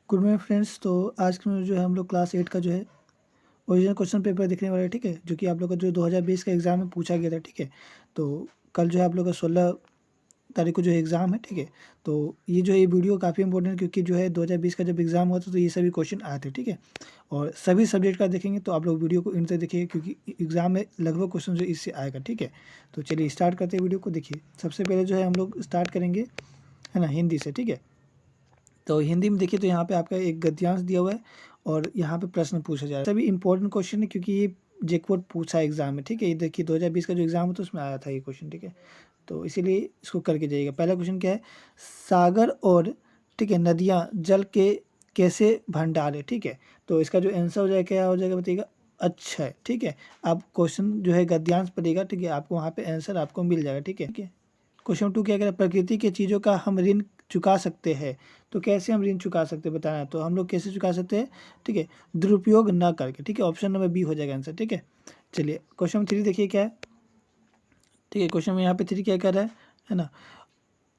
Good morning friends. तो आज के में जो है हम लोग क्लास 8 का जो है ओरिजिनल क्वेश्चन पेपर देखने वाले हैं। ठीक है, जो कि आप लोग का जो 2020 का एग्ज़ाम में पूछा गया था। ठीक है, तो कल जो है आप लोग का 16 तारीख को जो एग्ज़ाम है। ठीक है, तो ये जो है ये वीडियो काफ़ी इंपॉर्टेंट है, क्योंकि जो है 2020 का जब एग्ज़ाम हुआ था तो ये सभी क्वेश्चन आए थे। ठीक है, और सभी सब्जेक्ट का देखेंगे, तो आप लोग वीडियो को इन से देखिए, क्योंकि एग्ज़ाम में लगभग क्वेश्चन जो इससे आएगा। ठीक है, तो चलिए स्टार्ट करते हैं वीडियो को। देखिए, सबसे पहले जो है हम लोग स्टार्ट करेंगे, है ना, हिंदी से। ठीक है, तो हिंदी में देखिए तो यहाँ पे आपका एक गद्यांश दिया हुआ है और यहाँ पे प्रश्न पूछा जा रहा है। सभी इंपॉर्टेंट क्वेश्चन है, क्योंकि ये जेकपोर्ट पूछा है एग्जाम में। ठीक है, ये देखिए 2020 का जो एग्जाम है तो उसमें आया था ये क्वेश्चन। ठीक है, तो इसीलिए इसको करके जाइएगा। पहला क्वेश्चन क्या है, सागर और ठीक है नदियाँ जल के कैसे भंडार है। ठीक है, तो इसका जो आंसर हो जाएगा क्या हो जाएगा बताइएगा। अच्छा है, ठीक है, आप क्वेश्चन जो है गद्यांश पढ़ेगा। ठीक है, आपको वहाँ पे आंसर आपको मिल जाएगा। ठीक है, क्वेश्चन 2 क्या कह रहा है, प्रकृति के चीज़ों का हम ऋण चुका सकते हैं। तो कैसे हम ऋण चुका सकते हैं बताना है, तो हम लोग कैसे चुका सकते हैं। ठीक है, दुरुपयोग ना करके। ठीक है, ऑप्शन नंबर बी हो जाएगा आंसर। ठीक है, चलिए क्वेश्चन 3 देखिए क्या है। ठीक है, क्वेश्चन में यहाँ पे 3 क्या कह रहा है ना,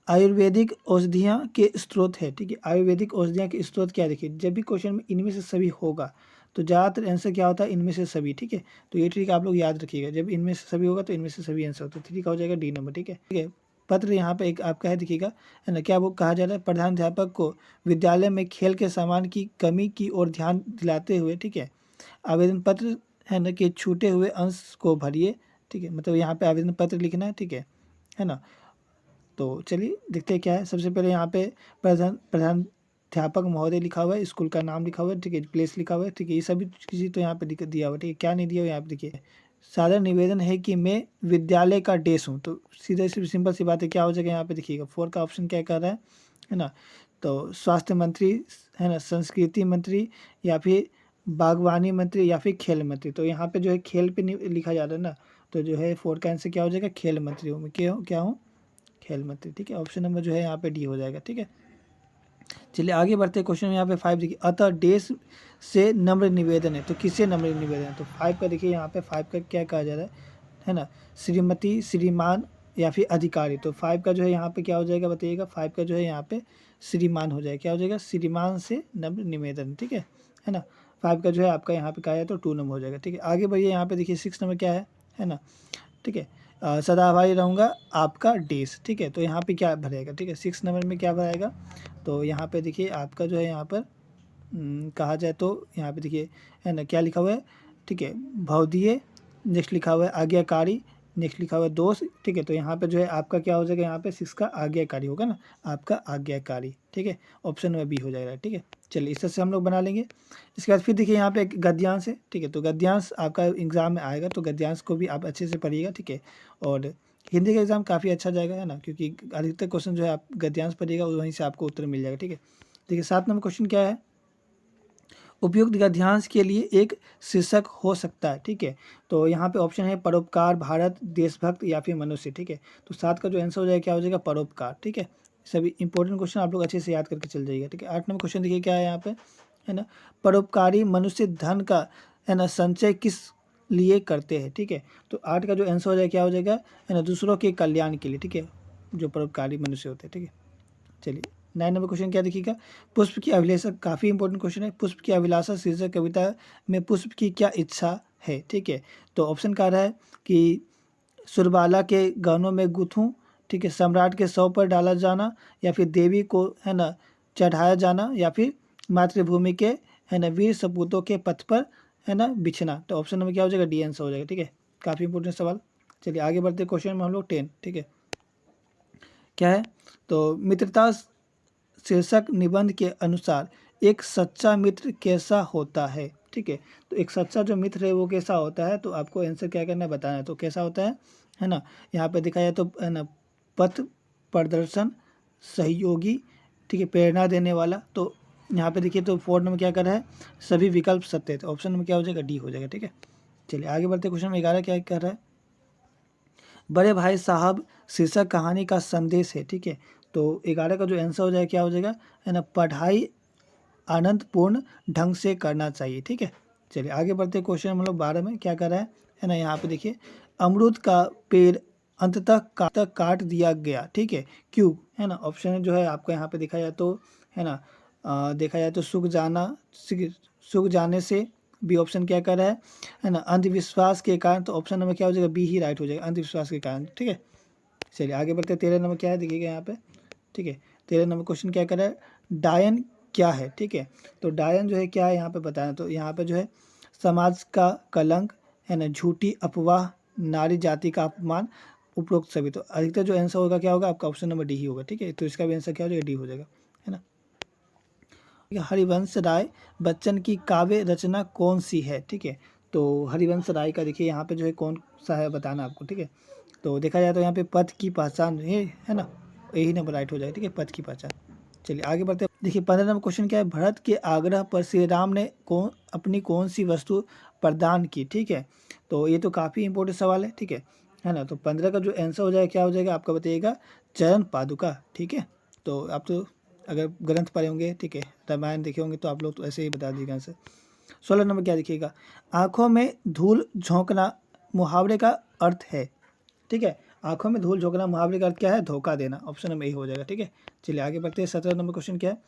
आयुर्वेदिक औषधियाँ के स्रोत है। ठीक है, आयुर्वेदिक औषधियाँ के स्रोत क्या है। देखिए, जब भी क्वेश्चन में इनमें से सभी होगा तो ज़्यादातर आंसर क्या होता है, इनमें से सभी। ठीक है, तो ये ट्रिक आप लोग याद रखिएगा, जब इनमें से सभी होगा तो इनमें से सभी आंसर होता है। 3 का हो जाएगा डी नंबर। ठीक है, पत्र यहाँ पे एक आपका है, देखिएगा, है ना, क्या वो कहा जा रहा है, प्रधानाध्यापक को विद्यालय में खेल के सामान की कमी की ओर ध्यान दिलाते हुए, ठीक है, आवेदन पत्र, है ना, के छूटे हुए अंश को भरिए। ठीक है, मतलब यहाँ पे आवेदन पत्र लिखना है। ठीक है ना, तो चलिए देखते हैं क्या है। सबसे पहले यहाँ पे प्रधानाध्यापक महोदय लिखा हुआ है, स्कूल का नाम लिखा हुआ है। ठीक है, प्लेस लिखा हुआ है। ठीक है, ये सभी किसी तो यहाँ पे दिया हुआ है। ठीक है, क्या नहीं दिया हुआ यहाँ पे देखिए, सादर निवेदन है कि मैं विद्यालय का डेस हूँ। तो सीधा सिंपल सी बात है, क्या हो जाएगा यहाँ पे देखिएगा, 4 का ऑप्शन क्या कर रहा है ना, तो स्वास्थ्य मंत्री, है ना, संस्कृति मंत्री, या फिर बागवानी मंत्री, या फिर खेल मंत्री। तो यहाँ पे जो है खेल पे लिखा जा रहा है ना, तो जो है 4 का आंसर क्या हो जाएगा, खेल मंत्री हूँ मैं। क्या हूँ, खेल मंत्री। ठीक है, ऑप्शन नंबर जो है यहाँ पे डी हो जाएगा। ठीक है, चलिए आगे बढ़ते हैं। क्वेश्चन में यहाँ पे 5 देखिए, अतः देश से नम्र निवेदन है। तो किससे नम्र निवेदन है, तो 5 का देखिए यहाँ पे 5 का क्या कहा जा रहा है ना, श्रीमती, श्रीमान, या फिर अधिकारी। तो 5 का जो है यहाँ पे क्या हो जाएगा बताइएगा, 5 का जो है यहाँ पे श्रीमान हो जाएगा। क्या हो जाएगा, श्रीमान से नम्र निवेदन। ठीक है ना, 5 का जो है आपका यहाँ पे कहा जाए तो 2 नंबर हो जाएगा। ठीक है, आगे बढ़िए, यहाँ पे देखिए 6 नंबर क्या है ना, ठीक है, सदाभाई रहूँगा आपका देश। ठीक है, तो यहाँ पे क्या भरेगा। ठीक है, 6 नंबर में क्या भरेगा, तो यहाँ पे देखिए आपका जो है यहाँ पर कहा जाए तो यहाँ पे देखिए, है ना, क्या लिखा हुआ है। ठीक है, भवदीय, नेक्स्ट लिखा हुआ है आज्ञाकारी, नेक्स्ट लिखा हुआ है दोस्त। ठीक है, तो यहाँ पे जो है आपका क्या हो जाएगा, यहाँ पे 6 का आज्ञाकारी होगा ना, आपका आज्ञाकारी। ठीक है, ऑप्शन में बी हो जाएगा। ठीक है, चलिए इस तरह से हम लोग बना लेंगे। इसके बाद फिर देखिए यहाँ पे एक गद्यांश है। ठीक है, तो गद्यांश आपका एग्जाम में आएगा, तो गद्यांश को भी आप अच्छे से पढ़िएगा। ठीक है, और हिंदी का एग्जाम काफ़ी अच्छा जाएगा, है ना, क्योंकि अधिकतर क्वेश्चन जो है आप गद्यांश पढ़िएगा, वहीं से आपको उत्तर मिल जाएगा। ठीक है, देखिए 7 नंबर क्वेश्चन क्या है, उपयुक्त गद्यांश के लिए एक शीर्षक हो सकता है। ठीक है, तो यहाँ पे ऑप्शन है परोपकार, भारत, देशभक्त, या फिर मनुष्य। ठीक है, तो 7 का जो आंसर हो जाएगा क्या हो जाएगा, परोपकार। ठीक है, सभी इंपॉर्टेंट क्वेश्चन आप लोग अच्छे से याद करके चल जाइएगा। ठीक है, 8 नंबर क्वेश्चन देखिए क्या है यहाँ पे, है ना, परोपकारी मनुष्य धन का, है ना, संचय किस लिए करते हैं। ठीक है, तो 8 का जो आंसर हो जाएगा क्या हो जाएगा, है ना, दूसरों के कल्याण के लिए। ठीक है, जो परोपकारी मनुष्य होते हैं। ठीक है, चलिए 9 नंबर क्वेश्चन क्या देखिएगा, पुष्प की अभिलाषा, काफ़ी इंपॉर्टेंट क्वेश्चन है। पुष्प की अभिलाषा शीर्षक कविता में पुष्प की क्या इच्छा है। ठीक है, तो ऑप्शन कह रहा है कि सुरबाला के गहनों में गूंथूं, ठीक है, सम्राट के शव पर डाला जाना, या फिर देवी को, है ना, चढ़ाया जाना, या फिर मातृभूमि के, है ना, वीर सपूतों के पथ पर, है ना, बिछना। तो ऑप्शन नंबर क्या हो जाएगा, डी आंसर हो जाएगा। ठीक है, काफ़ी इंपॉर्टेंट सवाल। चलिए आगे बढ़ते क्वेश्चन में हम लोग 10। ठीक है, क्या है, तो मित्रता शीर्षक निबंध के अनुसार एक सच्चा मित्र कैसा होता है। ठीक है, तो एक सच्चा जो मित्र है वो कैसा होता है, तो आपको आंसर क्या करना है बताना है, तो कैसा होता है ना, यहाँ पे दिखाया तो, है ना, पथ प्रदर्शन, सहयोगी, ठीक है, प्रेरणा देने वाला। तो यहाँ पे देखिए तो 4 नंबर क्या कर रहा है, सभी विकल्प सत्य है। तो ऑप्शन नंबर क्या हो जाएगा, डी हो जाएगा। ठीक है, चलिए आगे बढ़ते क्वेश्चन में 11 क्या कर रहा है, बड़े भाई साहब शीर्षक कहानी का संदेश है। ठीक है, तो 11 का जो आंसर हो जाएगा क्या हो जाएगा, है ना, पढ़ाई आनंदपूर्ण ढंग से करना चाहिए। ठीक है, चलिए आगे बढ़ते क्वेश्चन हम लोग 12 में क्या कर रहा है ना, यहाँ पे देखिए, अमरूद का पेड़ अंततः काट दिया गया। ठीक है, क्यों, है ना, ऑप्शन जो है आपको यहाँ पे दिखा जाए तो, है ना, देखा जाए तो सूख जाने से, बी ऑप्शन क्या कर रहा है ना, अंधविश्वास के कारण। तो ऑप्शन नंबर क्या हो जाएगा, बी ही राइट हो जाएगा, अंधविश्वास के कारण। ठीक है, चलिए आगे बढ़ते हैं। 13 नंबर क्या है देखिएगा यहाँ पे। ठीक है, 13 नंबर क्वेश्चन क्या कर रहा है, डायन क्या है। ठीक है, तो डायन जो है क्या है यहाँ पे बताना। तो यहाँ पे जो है समाज का कलंक है ना, झूठी अफवाह, नारी जाति का अपमान, उपरोक्त सभी। तो अधिकतर जो आंसर होगा क्या होगा आपका, ऑप्शन नंबर डी ही होगा। ठीक है, तो इसका भी आंसर क्या हो जाएगा, डी हो जाएगा, है ना। हरिवंश राय बच्चन की काव्य रचना कौन सी है। ठीक है, तो हरिवंश राय का देखिए यहाँ पे जो है कौन सा है बताना आपको। ठीक है, तो देखा जाए तो यहाँ पे पथ की पहचान है ना, यही नंबर राइट हो जाएगा। ठीक है, पथ की पहचान। चलिए आगे बढ़ते हैं। देखिए 15 नंबर क्वेश्चन क्या है, भरत के आग्रह पर श्री राम ने अपनी कौन सी वस्तु प्रदान की। ठीक है, तो ये तो काफ़ी इंपॉर्टेंट सवाल है ना। तो 15 का जो आंसर हो जाएगा क्या हो जाएगा आपका, बताइएगा, चरण पादुका। ठीक है, तो आप तो अगर ग्रंथ पढ़े होंगे, ठीक है, रामायण देखे होंगे, तो आप लोग तो ऐसे ही बता दीजिएगा आंसर। 16 नंबर क्या देखिएगा, आंखों में धूल झोंकना मुहावरे का अर्थ है। ठीक है, आंखों में धूल झोंकना मुहावरे का अर्थ क्या है, धोखा देना। ऑप्शन नंबर ए हो जाएगा। ठीक है, चलिए आगे बढ़ते हैं। 17 नंबर क्वेश्चन क्या है,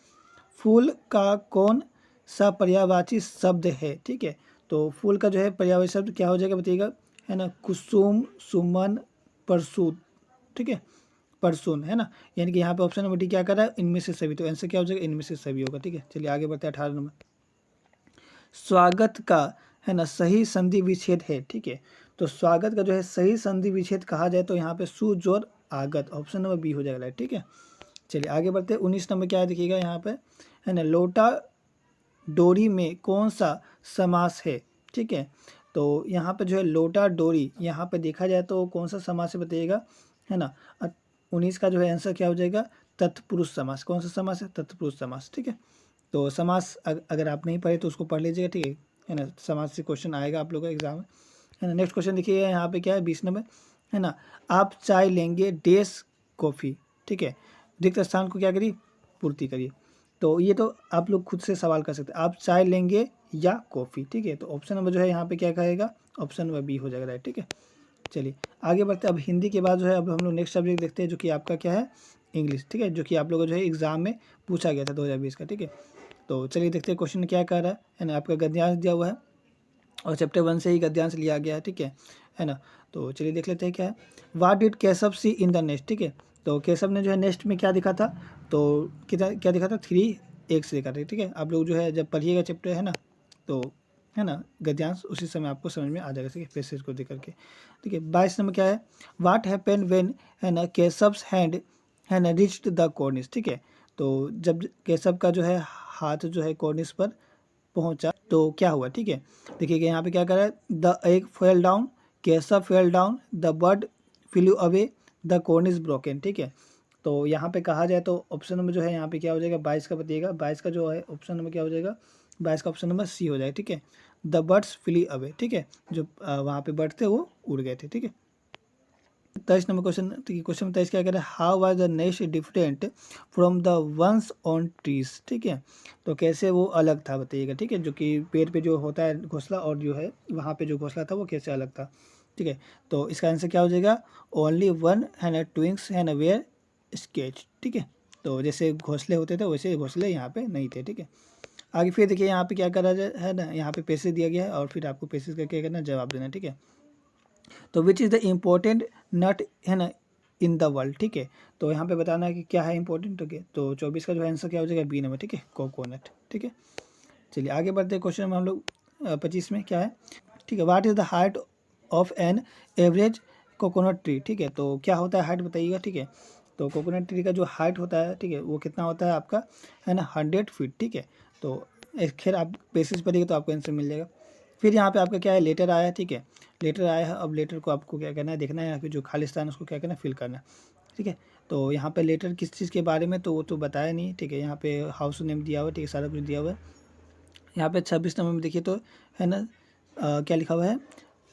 फूल का कौन सा पर्यायवाची शब्द है। ठीक है, तो फूल का जो है पर्यायवाची शब्द क्या हो जाएगा बताइएगा, है ना, कुसुम, सुमन, परसूत। ठीक है, परसुन, है ना, यानी कि यहाँ पे ऑप्शन नंबर डी क्या कर रहा है, इनमें से सभी। तो आंसर क्या हो जाएगा, इनमें से सभी होगा। ठीक है, चलिए आगे बढ़ते हैं। 18 नंबर, स्वागत का है ना सही संधि विच्छेद है। ठीक है, तो स्वागत का जो है सही संधि विच्छेद कहा जाए तो यहाँ पे सुजोर आगत, ऑप्शन नंबर बी हो जाएगा राइट। ठीक है, चलिए आगे बढ़ते हैं। 19 नंबर क्या है देखिएगा यहाँ पे, है ना, लोटा डोरी में कौन सा समास है। ठीक है, तो यहाँ पे जो है लोटा डोरी, यहाँ पे देखा जाए तो कौन सा समास है बताइएगा, है ना। 19 का जो है आंसर क्या हो जाएगा, तत्पुरुष समास। कौन सा समास है, तत्पुरुष समास। ठीक है, तो समास अगर आप नहीं पढ़े तो उसको पढ़ लीजिएगा। ठीक है ना, समास से क्वेश्चन आएगा आप लोगों का एग्जाम में, है ना। नेक्स्ट क्वेश्चन देखिए यहाँ पे क्या है, 20 नंबर, है ना, आप चाय लेंगे डेस कॉफ़ी। ठीक है, रिक्त स्थान को क्या करिए, पूर्ति करिए। तो ये तो आप लोग खुद से सवाल कर सकते हैं, आप चाय लेंगे या कॉफ़ी। ठीक है, तो ऑप्शन नंबर जो है यहाँ पे क्या कहेगा, ऑप्शन नंबर बी हो जाएगा राइट। ठीक है, चलिए आगे बढ़ते हैं। अब हिंदी के बाद जो है अब हम लोग नेक्स्ट सब्जेक्ट देखते हैं, जो कि आपका क्या है, इंग्लिश। ठीक है, जो कि आप लोगों को जो है एग्जाम में पूछा गया था 2020 का। ठीक है, तो चलिए देखते हैं क्वेश्चन क्या कर रहा है ना। आपका गद्यांश दिया हुआ है और चैप्टर 1 से ही गद्यांश लिया गया है। ठीक है ना, तो चलिए देख लेते हैं क्या है। What did Keshav see in the nest. ठीक है, तो केशव ने जो है नेस्ट में क्या दिखा था, तो कितना क्या दिखा था, 3 एक्स दिखा था। ठीक है, आप लोग जो है जब पढ़िएगा चैप्टर, है ना, तो है ना गद्यांश उसी समय आपको समझ में आ जाएगा। ठीक है, पैसेज को देख करके। ठीक है, 22 नंबर क्या है, व्हाट हैपेंड व्हेन, है ना, केशव्स हैंड, है ना, रिच्ड द कॉर्निस। ठीक है, तो जब केशव का जो है हाथ जो है कॉर्निस पर पहुंचा तो क्या हुआ। ठीक है, देखिए यहाँ पे क्या कर रहा है, the egg fell down, Keshav fell down, the bird flu away, the corn is broken. ठीक है, तो यहाँ पे कहा जाए तो ऑप्शन नंबर जो है यहाँ पे क्या हो जाएगा, 22 का बताइएगा। 22 का जो है ऑप्शन नंबर क्या हो जाएगा, 22 का ऑप्शन नंबर सी हो जाएगा। ठीक है, द बर्ड्स फ्ली अवे। ठीक है, जो वहाँ पे बर्ड थे वो उड़ गए थे। ठीक है, 23 नंबर क्वेश्चन, क्वेश्चन 23 क्या कह रहा है, how was the nest different from the ones on trees. ठीक है, तो कैसे वो अलग था बताइएगा। ठीक है, जो कि पेड़ पे जो होता है घोंसला और जो है वहाँ पे जो घोंसला था वो कैसे अलग था। ठीक है, तो इसका आंसर क्या हो जाएगा, ओनली वन है ना ट्विंग्स है ना वेयर स्केच। ठीक है, तो जैसे घोंसले होते थे वैसे घोंसले यहाँ पे नहीं थे। ठीक है, आगे फिर देखिए यहाँ पे क्या करा जाए, है ना, यहाँ पे पैसे दिया गया है और फिर आपको पैसे का क्या करना, जवाब देना। ठीक है, तो विच इज़ द इम्पोर्टेंट नट, है ना, इन द वर्ल्ड। ठीक है, तो यहाँ पे बताना है कि क्या है इंपॉर्टेंट। ठीक है, तो 24 का जो आंसर क्या हो जाएगा, बी नंबर। ठीक है, कोकोनट। ठीक है, चलिए आगे बढ़ते हैं। क्वेश्चन में हम लोग 25 में क्या है, ठीक है, what is the height of an average coconut tree. ठीक है, तो क्या होता है हाइट बताइएगा। ठीक है, तो कोकोनट ट्री का जो हाइट होता है, ठीक है, वो कितना होता है आपका, है ना, 100 फीट। ठीक है, तो खैर आप बेसिस पढ़िएगा तो आपको आंसर मिल जाएगा। फिर यहाँ पे आपका क्या है, लेटर आया है। ठीक है, लेटर आया है, अब लेटर को आपको क्या करना है, देखना है, यहाँ पे जो खाली स्थान है उसको क्या करना है, फिल करना है। ठीक है, तो यहाँ पे लेटर किस चीज़ के बारे में, तो वो तो बताया नहीं। ठीक है, यहाँ पे हाउस नेम दिया हुआ है। ठीक है, सारा कुछ दिया हुआ है। यहाँ पे 26 नंबर में देखिए तो, है ना, क्या लिखा हुआ है,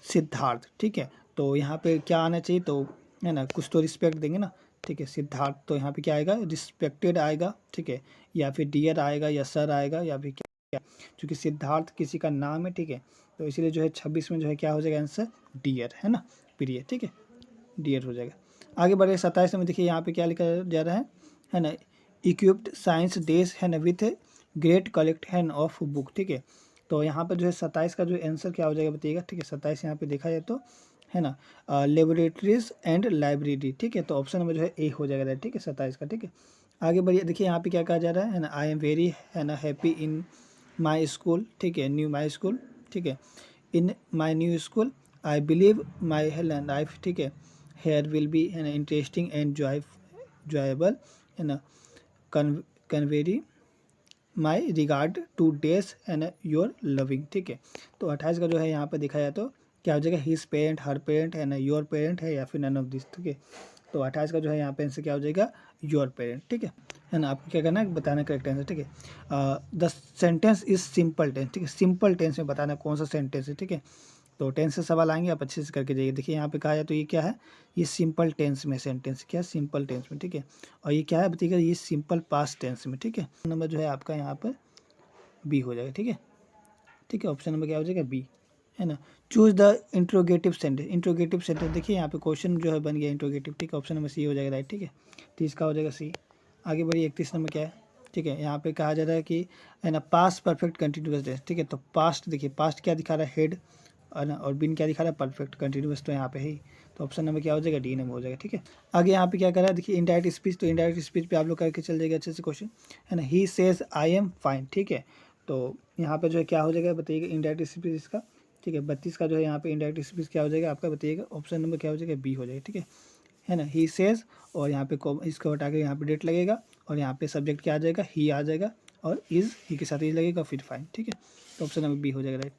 सिद्धार्थ। ठीक है, तो यहाँ पे क्या आना चाहिए, तो है ना कुछ तो रिस्पेक्ट देंगे ना। ठीक है, सिद्धार्थ, तो यहाँ पे क्या आएगा, रिस्पेक्टेड आएगा। ठीक है, या फिर डियर आएगा या सर आएगा या फिर क्या, क्योंकि सिद्धार्थ किसी का नाम है। ठीक है, तो इसीलिए जो है 26 में जो है क्या हो जाएगा आंसर, डियर, है ना, प्रिय। ठीक है, डियर हो जाएगा। आगे बढ़े 27 में देखिए यहाँ पे क्या लिखा जा रहा है ना, इक्विप्ड साइंस डेज, है ना, with great collection of book, ठीक है। तो यहाँ पर जो है 27 का जो आंसर क्या हो जाएगा बताइएगा, ठीक है। 27 यहाँ पे देखा जाए तो है ना, लेबोरेटरीज एंड लाइब्रेरी, ठीक है। तो ऑप्शन नंबर जो है ए हो जाएगा, ठीक है, 27 का, ठीक है। आगे बढ़िए, देखिए यहाँ पे क्या कहा जा रहा है ना, आई एम वेरी है ना हैप्पी इन माई स्कूल, ठीक है, न्यू माई स्कूल, ठीक है। In my new school I believe my life, ठीक है, हेयर विल बी है ना इंटरेस्टिंग एंड जॉयबल है ना, convey my regard to days and your loving, ठीक है। तो 28 का जो है यहाँ पर देखा जाए तो क्या हो जाएगा, हिज पेरेंट, हर पेरेंट है ना, योर पेरेंट है या फिर नन ऑफ दिस, ठीक है। तो 28 का जो है यहाँ पे आंसर क्या हो जाएगा, योर पेरेंट, ठीक है ना। आपको क्या करना है, बताना करेक्ट आंसर, ठीक है। The sentence is simple tense, ठीक है, सिंपल टेंस में बताना कौन सा सेंटेंस है, ठीक है। तो टेंस से सवाल आएंगे, आप अच्छे से करके जाइए। देखिए यहाँ पे कहा जाए तो ये क्या है, ये सिंपल टेंस में सेंटेंस, क्या सिंपल टेंस में, ठीक है। और ये क्या है बताइएगा, ये सिंपल पास्ट टेंस में, ठीक है। नंबर जो है आपका यहाँ पर बी हो जाएगा, ठीक है, ठीक है। ऑप्शन नंबर क्या हो जाएगा, बी, है ना। Choose the interrogative sentence, interrogative sentence देखिए यहाँ पे क्वेश्चन जो है बन गया इंट्रोगेटिव, ठीक है। ऑप्शन नंबर सी हो जाएगा राइट, ठीक है। 30 का हो जाएगा सी। आगे बढ़िए, 31 नंबर क्या है, ठीक है। यहाँ पे कहा जा रहा है कि है ना पास्ट परफेक्ट कंटिन्यूअस टेंस, ठीक है। तो पास्ट देखिए, पास्ट क्या दिखा रहा है, हेड, है ना, और बिन क्या दिखा रहा है, परफेक्ट कंटिन्यूअस, तो यहाँ पे ही, तो ऑप्शन नंबर क्या हो जाएगा, डी नंबर हो जाएगा, ठीक है। आगे यहाँ पे क्या कर रहा है, देखिए इनडायरेक्ट स्पीच, तो इनडायरेक्ट स्पीच पे आप लोग करके चल जाएगा अच्छे से क्वेश्चन, है ना। He says I am fine, ठीक है। तो यहाँ पे जो है क्या हो जाएगा बताइएगा, इनडायरेक्ट स्पीच इसका, ठीक है। 32 का जो है यहाँ पे इनडायरेक्ट स्पीच क्या हो जाएगा आपका बताइएगा, ऑप्शन नंबर क्या हो जाएगा, बी हो जाएगा, ठीक है ना। ही सेज, और यहाँ पे इसको हटा के यहाँ पे डेट लगेगा, और यहाँ पे सब्जेक्ट क्या आ जाएगा, ही आ जाएगा, और इज, ही के साथ इज लगेगा, फिर फाइन, ठीक है। तो ऑप्शन नंबर बी हो जाएगा राइट।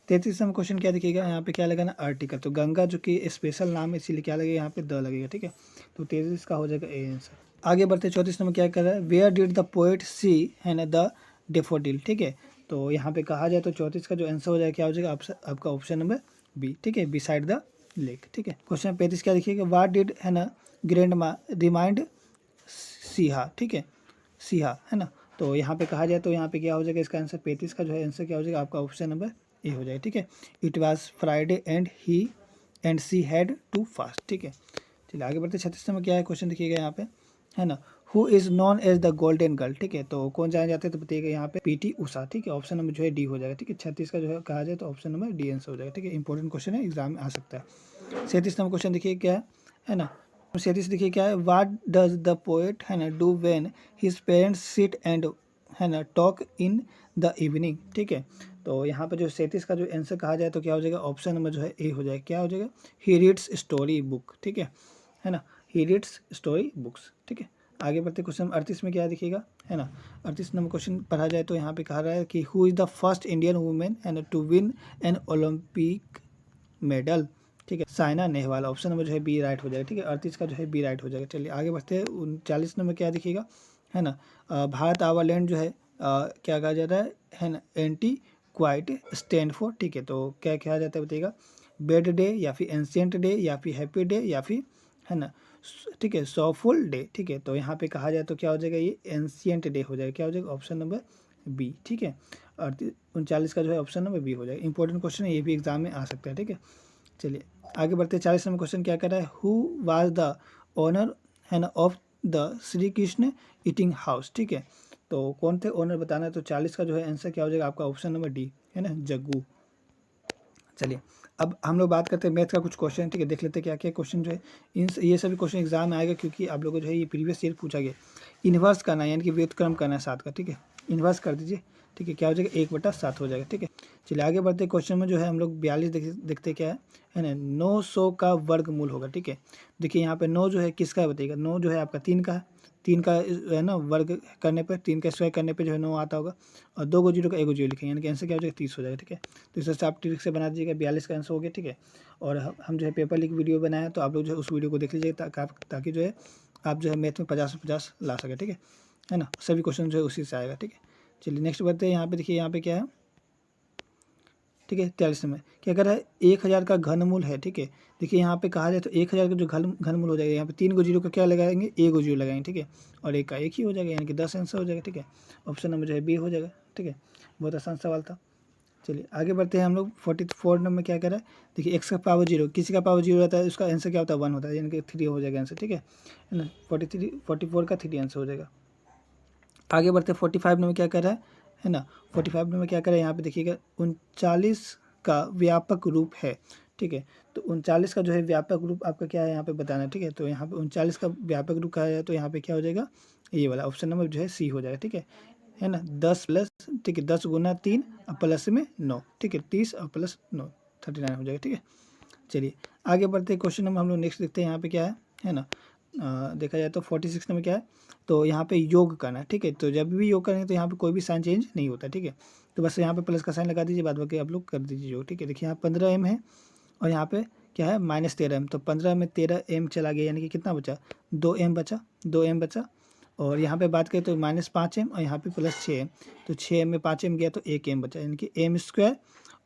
33 नंबर क्वेश्चन क्या दिखेगा, यहाँ पे क्या लगेगा ना, आर्टिकल, तो गंगा जो कि स्पेशल नाम है इसीलिए क्या लगेगा यहाँ पे, द लगेगा, ठीक है। तो 33 का हो जाएगा ए आंसर। आगे बढ़ते 34 नंबर क्या कर रहा है, वेयर डिड द पोएट सी है ना द डेफोडिल, ठीक है। तो यहाँ पे कहा जाए तो 34 का जो आंसर हो जाएगा क्या हो जाएगा, आपका ऑप्शन नंबर बी, ठीक है, बिसाइड द लेक, ठीक है। क्वेश्चन 35 क्या देखिएगा, वाट डिड है ना ग्रैंड मा रिमाइंड सिहा, ठीक है, सिहा, है ना। तो यहाँ पे कहा जाए तो यहाँ पे क्या हो जाएगा, इसका आंसर 35 का जो है आंसर क्या हो जाएगा, आपका ऑप्शन नंबर ए हो जाएगा, ठीक है। It was Friday and she had to fast, ठीक है। चलिए आगे बढ़ते 36 नंबर क्या है क्वेश्चन देखिएगा यहाँ पे, है ना। Who is known as the golden girl, ठीक है। तो कौन जाने जाते हैं तो बताइएगा यहाँ पे, पीटी उषा, ठीक है। ऑप्शन नंबर जो है डी हो जाएगा, ठीक है। 36 का जो है कहा जाए तो ऑप्शन नंबर डी आंसर हो जाएगा, ठीक है। इंपॉर्टेंट क्वेश्चन है, एग्जाम में आ सकता है। 37 नंबर क्वेश्चन देखिए क्या है ना, 37 देखिए क्या है, वाट डज द पोएट है ना do when his parents sit and है ना टॉक इन द इवनिंग, ठीक है। तो यहाँ पर जो 37 का जो आंसर कहा जाए तो क्या हो जाएगा, ऑप्शन नंबर जो है ए हो जाएगा, क्या हो जाएगा, ही रीड्स स्टोरी बुक, ठीक है ना, ही रीड्स स्टोरी बुक्स, ठीक है। आगे बढ़ते क्वेश्चन 38 में क्या दिखेगा, है ना। 38 नंबर क्वेश्चन पढ़ा जाए तो यहाँ पे कहा रहा है कि who is the first Indian women and to win an Olympic medal, ठीक है, साइना नेहवाल। ऑप्शन नंबर जो है बी राइट हो जाएगा, ठीक है। 38 का जो है बी राइट हो जाएगा। चलिए आगे बढ़ते हैं 39 नंबर क्या दिखेगा, है ना। भारत आवालैंड जो है क्या कहा जाता है ना, एंटी क्वाइट स्टैंड फॉर, ठीक है। तो क्या कहा जाता है बताइएगा, बेड डे या फिर एंशियंट डे या फिर हैप्पी डे या फिर है ना, ठीक है, सॉफुल डे, ठीक है। तो यहाँ पे कहा जाए तो क्या हो जाएगा, ये एंशियंट डे हो जाएगा, क्या हो जाएगा, ऑप्शन नंबर बी, ठीक है। 39 का जो है ऑप्शन नंबर बी हो जाएगा। इंपॉर्टेंट क्वेश्चन है, ये भी एग्जाम में आ सकता है, ठीक है। चलिए आगे बढ़ते 40 नंबर क्वेश्चन क्या कर रहा है, हु वाज द ओनर है ना of the Shri Krishna eating house, ठीक है। तो कौन थे ओनर बताना है, तो 40 का जो है आंसर क्या हो जाएगा आपका, ऑप्शन नंबर डी, है ना, जग्गू। चलिए अब हम लोग बात करते हैं मैथ का कुछ क्वेश्चन, ठीक है। देख लेते हैं क्या क्या क्वेश्चन जो है ये सभी क्वेश्चन एग्जाम में आएगा, क्योंकि आप लोगों को जो है ये प्रीवियस ईयर पूछा गया। इन्वर्स करना है यानी कि व्युत्क्रम करना है 7 का, ठीक है। इन्वर्स कर दीजिए, ठीक है, क्या हो जाएगा, 1/7 हो जाएगा, ठीक है। चलिए आगे बढ़ते क्वेश्चन में जो है हम लोग 42 देखते क्या है ना, 900 का वर्गमूल होगा, ठीक है। देखिए यहाँ पे 9 जो है किसका है बताइएगा, 9 जो है आपका 3 का है, 3 का है ना वर्ग करने पर, 3 का स्क्वायर करने पे जो है 9 आता होगा, और 2 को जीरो का 1 को जीरो लिखेंगे, यानी कि आंसर क्या हो जाएगा, 30 हो जाएगा, ठीक है। तो इस हिसाब आप ट्रिक से बना दीजिएगा, 42 का आंसर हो गया, ठीक है। और हम जो है पेपर लीक वीडियो बनाए तो आप लोग जो है उस वीडियो को देख लीजिएगा, ताकि जो है आप जो है मैथ में 50/50 ला सके, ठीक है ना। सभी क्वेश्चन जो है उसी से आएगा, ठीक है। चलिए नेक्स्ट बढ़ते हैं, यहाँ पे देखिए यहाँ पे क्या है, ठीक है। 43 में क्या कर रहा है, 1000 का घनमूल है, ठीक है। देखिए यहाँ पे कहा जाए तो 1000 का जो घनमूल हो जाएगा, यहाँ पे 3 को जीरो का क्या लगाएंगे, 1 को जीरो लगाएंगे, ठीक है। और 1 का 1 ही हो जाएगा, यानी कि 10 आंसर हो जाएगा, ठीक है। ऑप्शन नंबर जो है बी हो जाएगा, ठीक है। बहुत आसान सवाल था। चलिए आगे बढ़ते हैं हम लोग 44 नंबर क्या कर रहा है, देखिए एक्स का पावर जीरो, किसी का पावर जीरो रहता है उसका आंसर क्या होता है, 1 होता है, यानी कि 3 हो जाएगा आंसर, ठीक है ना। 44 का 3 आंसर हो जाएगा। आगे बढ़ते 45 नंबर क्या कर रहा है ना, 45 नंबर क्या कर रहा है, यहाँ पे देखिएगा 39 का व्यापक रूप है, ठीक है। तो 39 का जो है व्यापक रूप आपका क्या है यहाँ पे बताना है, ठीक है। तो यहाँ पे 39 का व्यापक रूप कहा जाए तो यहाँ पे क्या हो जाएगा, ये वाला ऑप्शन नंबर जो है सी हो जाएगा, ठीक है ना। 10 प्लस, ठीक है, 10 गुना 3 और प्लस में 9, ठीक है, 30 और प्लस 9 39 हो जाएगा, ठीक है। चलिए आगे बढ़ते क्वेश्चन नंबर हम लोग नेक्स्ट देखते हैं, यहाँ पे क्या है ना, देखा जाए तो 46 नंबर क्या है, तो यहाँ पे योग करना है, ठीक है। तो जब भी योग करेंगे तो यहाँ पे कोई भी साइन चेंज नहीं होता, ठीक है। तो बस यहाँ पे प्लस का साइन लगा दीजिए, बाद बाकी आप लोग कर दीजिए योग, ठीक है। देखिए यहाँ 15m है और यहाँ पे क्या है -13m, तो 15 में 13m चला गया, यानी कि कितना बचा, 2m बचा, 2m बचा। और यहाँ पे बात करें तो -5m और यहाँ पे +6m, तो 6m में 5m गया तो 1m बचा, यानी कि m स्क्वायर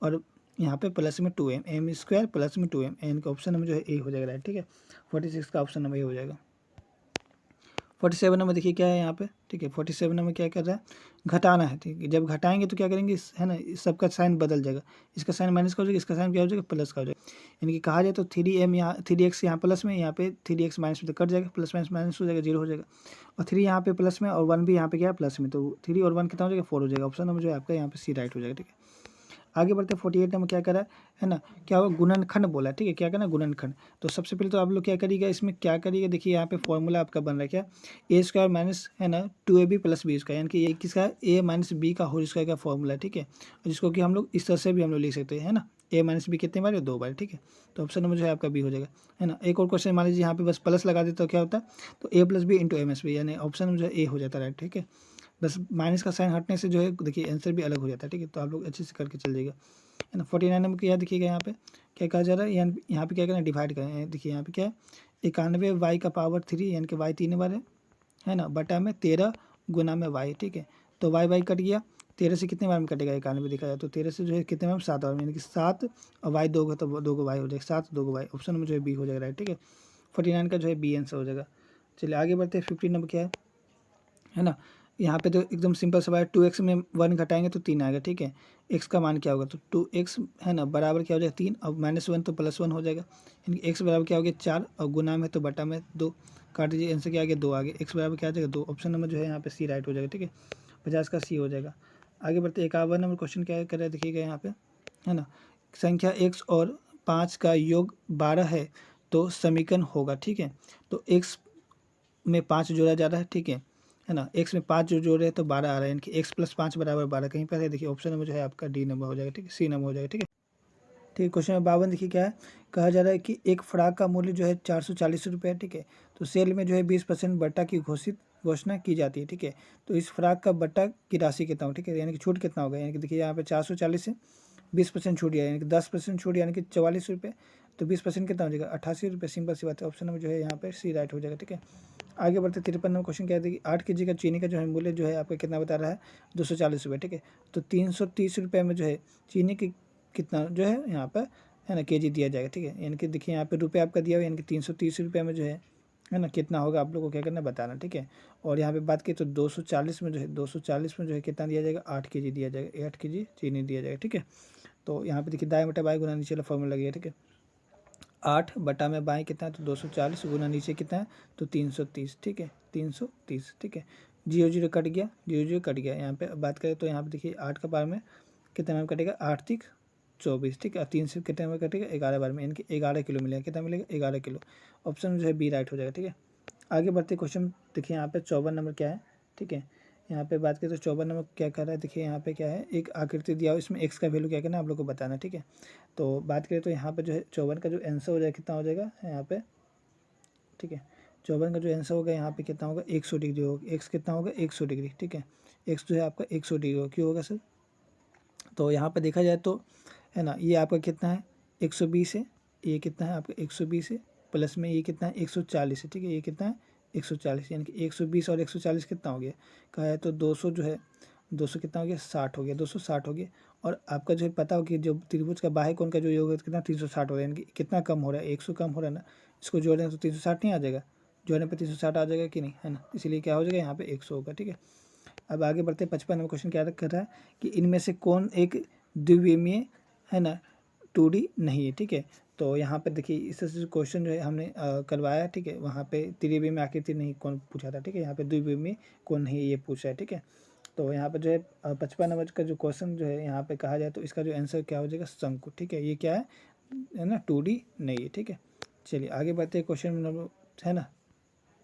और यहाँ पे प्लस में 2m, m स्क्वायर प्लस में 2m, यानी कि ऑप्शन नंबर जो है ए हो जाएगा, ठीक है। 46 का ऑप्शन नंबर ए हो जाएगा। 47 नंबर देखिए क्या है यहाँ पे, ठीक है। 47 नंबर क्या कर रहा है, घटाना है, ठीक है। जब घटाएंगे तो क्या करेंगे, है ना, इस सबका साइन बदल जाएगा, इसका साइन माइनस का हो जाएगा, इसका साइन क्या हो जाएगा, प्लस का हो जाएगा। यानी कि कहा जाए तो 3m यहाँ 3x यहाँ प्लस में, यहाँ पे 3x माइनस में तो कट जाएगा, प्लस माइनस माइनस हो जाएगा, 0 हो जाएगा। और 3 यहाँ पे प्लस में और 1 भी यहाँ पे क्या है प्लस में, तो 3 और 1 कितना हो जाएगा, 4 हो जाएगा। ऑप्शन नंबर जो है आपका यहाँ पे सी राइट हो जाएगा, ठीक है। आगे बढ़ते 48 नंबर क्या करा है ना, क्या होगा, गुणनखंड बोला, ठीक है। क्या करना, गुणनखंड। तो सबसे पहले तो आप लोग क्या करिएगा, इसमें क्या करिएगा, देखिए यहाँ पे फॉर्मूला आपका बन रहा है क्या, ए स्क्वायर माइनस है ना 2ab प्लस बी स्क्वायर, यानी कि ये किसका, ए माइनस बी का होल स्क्वायर का फॉर्मूला, ठीक है। जिसको कि हम लोग इस तरह से भी हम लोग लिख सकते हैं, है ना, ए माइनस बी कितने बार है, 2 बार, ठीक है। तो ऑप्शन नंबर जो है आपका बी हो जाएगा, है ना। एक और क्वेश्चन मान लीजिए यहाँ पे बस प्लस लगा देते तो क्या होता है, तो A plus B into M S B, यानी ऑप्शन नंबर जो है ए हो जाता है, राइट, ठीक है। बस माइनस का साइन हटने से जो है देखिए आंसर भी अलग हो जाता है, ठीक है। तो आप लोग अच्छे से करके चल जाइएगा, है ना। 49 नंबर क्या देखिएगा, यहाँ पे क्या कहा जा रहा है, यहाँ पे क्या करना है, डिवाइड करें। देखिए यहाँ पे क्या है, 91 वाई का पावर 3, यानी कि वाई 3 बार है ना, बटा में 13 गुना में वाई, ठीक है। तो वाई वाई कट गया, 13 से कितने बार में कटेगा, 91 देखा जाए तो 13 से जो है कितने बार में, 7 बार में, यानी कि 7 और वाई 2 का तो 2 को वाई हो जाएगा, 7 2 को वाई, ऑप्शन नंबर जो है बी हो जाएगा, राइट, ठीक है। 49 का जो है बी आंसर हो जाएगा। चलिए आगे बढ़ते हैं, 15 नंबर क्या है ना, यहाँ पे तो एकदम सिंपल सा है, 2x में 1 घटाएंगे तो 3 आएगा, ठीक है। x का मान क्या होगा, तो 2x है ना बराबर क्या हो जाएगा 3, और -1 तो +1 हो जाएगा, यानी x बराबर क्या हो गया 4, और गुना में तो बटा में 2, काट दीजिए, आंसर क्या आ गया 2 आ गया, x बराबर क्या आ जाएगा 2, ऑप्शन नंबर जो है यहाँ पे सी राइट हो जाएगा, ठीक है। 50 का सी हो जाएगा। आगे बढ़ते 51 नंबर क्वेश्चन क्या कर रहा है, देखिएगा यहाँ पे, है ना, संख्या x और 5 का योग 12 है तो समीकरण होगा, ठीक है। तो x में 5 जोड़ा जा रहा है, ठीक है ना, x में 5 जो जोड़ रहे हैं तो 12 आ रहा है, यानी कि x प्लस 5 बराबर 12 कहीं पर है, देखिए ऑप्शन नंबर जो है आपका डी नंबर हो जाएगा, ठीक है, सी नंबर हो जाएगा, ठीक है। ठीक है, क्वेश्चन नंबर 52 देखिए क्या है, कहा जा रहा है कि एक फ्रॉक का मूल्य जो है 440 रुपये है, ठीक है। तो सेल में जो है 20% बट्टा की घोषणा की जाती है, ठीक है। तो इस फ्रॉक का बट्टा की राशि कितना हो, ठीक है, यानी कि छूट कितना होगा, यानी कि देखिए यहाँ पे 440 से 20% छूट गया, यानी कि 10% छूट, यानी कि 44 रुपये, तो 20% कितना हो जाएगा 88 रुपये, सिंपल सी बात है, ऑप्शन नंबर जो है यहाँ पे सी राइट हो जाएगा, ठीक है। आगे बढ़ते 53 नंबर क्वेश्चन क्या है, कि 8 kg का चीनी का जो है मूल्य जो है आपका कितना बता रहा है, 240 रुपये, ठीक है। तो 330 रुपये में जो है चीनी की कितना जो है यहाँ पर है ना केजी दिया जाएगा, ठीक है। यानी कि देखिए यहाँ पे रुपये आपका दिया हुआ, यानी कि 330 रुपये में जो है ना कितना होगा, आप लोगों को क्या करना है बताना, ठीक है। और यहाँ पे बात की तो 240 में जो है 240 में जो है कितना दिया जाएगा, 8 kg दिया जाएगा, 8 kg चीनी दिया जाएगा, ठीक है। तो यहाँ पे देखिए दाएं बटा बाएं गुना नीचे वाला फॉर्मूला लग गया, ठीक है। 8 बटा में बाएं कितना है, तो 240 गुना नीचे कितना है, तो 330, ठीक है, 330, ठीक है। 0 0 कट गया, 0 0 कट गया। यहाँ पे बात करें तो यहाँ पे देखिए 8 का बार में कितना में कटेगा, 8 3 24, ठीक है। 3 से कितने में कटेगा, 11 बार में, यानी कि 11 किलो मिलेगा, कितना मिलेगा 11 किलो, ऑप्शन जो है बी राइट हो जाएगा, ठीक है। आगे बढ़ते क्वेश्चन देखिए यहाँ पे 54 नंबर क्या है, ठीक है। यहाँ पे बात करें तो 54 नंबर क्या कर रहा है, देखिए यहाँ पे क्या है, एक आकृति दिया हो, इसमें x का वैल्यू क्या करना है आप लोग को बताना, ठीक है। तो बात करें तो यहाँ पे जो है 54 का जो आंसर हो जाएगा कितना हो जाएगा यहाँ पे, ठीक है। 54 का जो आंसर होगा यहाँ पे कितना होगा, 100 डिग्री होगा, x कितना होगा 100 डिग्री, ठीक है। x जो है आपका 100 डिग्री होगा, क्यों होगा सर, तो यहाँ पे देखा जाए तो है ना, ये आपका कितना है 120 है, ये कितना है आपका 120 है, प्लस में ये कितना है 140 है, ठीक है। ये कितना है 140, यानी कि 120 और 140 कितना हो गया, कहा है तो 200 जो है 200 कितना हो गया 60 हो गया, 260 हो गया। और आपका जो है पता हो कि जो त्रिभुज का बाह्य कोण का जो योग है कितना 360 हो रहा है, यानी कि कितना कम हो रहा है, 100 कम हो रहा है ना, इसको जोड़ें तो 360 नहीं आ जाएगा, जोड़ने पर 360 आ जाएगा कि नहीं, है ना, इसीलिए क्या हो जाएगा यहाँ पे 100 होगा, ठीक है। अब आगे बढ़ते 55 नंबर क्वेश्चन क्या कर रहा है, कि इनमें से कौन एक द्विविमीय है ना 2D नहीं है, ठीक है। तो यहाँ पर देखिए इससे जो क्वेश्चन जो है हमने करवाया, ठीक है, वहाँ पे त्रिविमी में आकृति नहीं कौन पूछा था, ठीक है, यहाँ पे द्विविमी में कौन नहीं ये पूछा है, ठीक है। तो यहाँ पर जो है 55 नंबर का जो क्वेश्चन जो है यहाँ पे कहा जाए तो इसका जो आंसर क्या हो जाएगा, शंकु, ठीक है। ये क्या है ना, 2D नहीं है, ठीक है। चलिए आगे बढ़ते हैं, क्वेश्चन नंबर है ना